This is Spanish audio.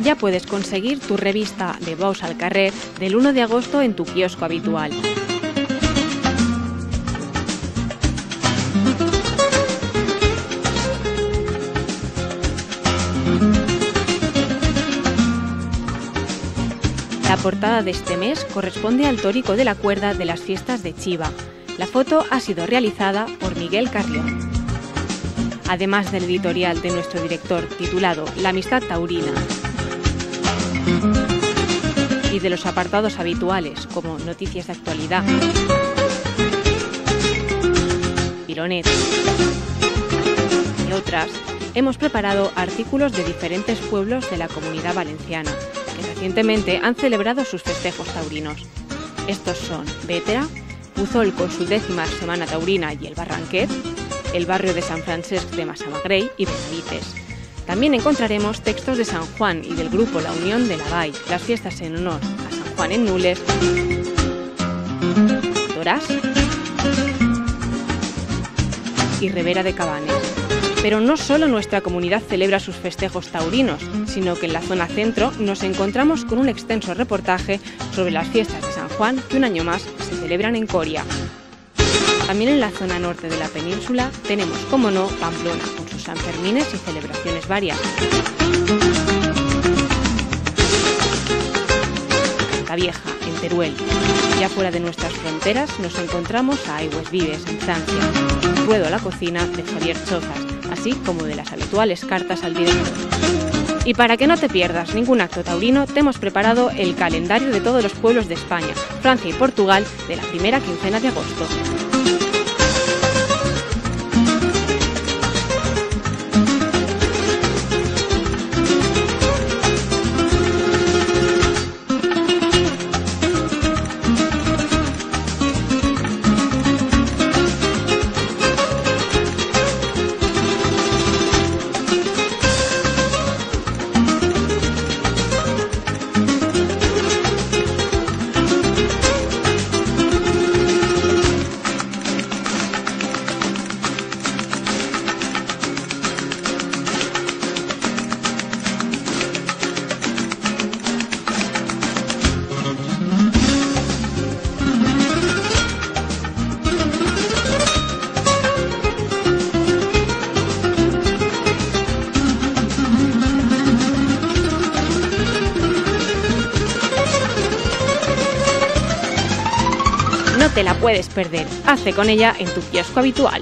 ya puedes conseguir tu revista de Bous al Carrer del 1 de agosto en tu kiosco habitual. La portada de este mes corresponde al tórico de la cuerda de las fiestas de Chiva. La foto ha sido realizada por Miguel Carrión. Además del editorial de nuestro director titulado La amistad taurina y de los apartados habituales como noticias de actualidad, Pironet y otras, hemos preparado artículos de diferentes pueblos de la Comunidad Valenciana que recientemente han celebrado sus festejos taurinos. Estos son Bétera, Puzol con su 10ª Semana Taurina y el Barranquet, el barrio de Sant Francesc de Massamagrell y Benavites. También encontraremos textos de San Juan y del grupo La Unión de la Vall, las fiestas en honor a San Juan en Nules, Torás y Ribera de Cabanes. Pero no solo nuestra comunidad celebra sus festejos taurinos, sino que en la zona centro nos encontramos con un extenso reportaje sobre las fiestas de San Juan que un año más se celebran en Coria. También en la zona norte de la península tenemos, como no, Pamplona, con sus Sanfermines y celebraciones varias. Cantavieja, en Teruel. Ya fuera de nuestras fronteras nos encontramos a Aigües Vives, en Francia, Ruedo a la cocina de Javier Chozas, así como de las habituales cartas al director. Y para que no te pierdas ningún acto taurino, te hemos preparado el calendario de todos los pueblos de España, Francia y Portugal de la primera quincena de agosto. No te la puedes perder. Hazte con ella en tu kiosco habitual.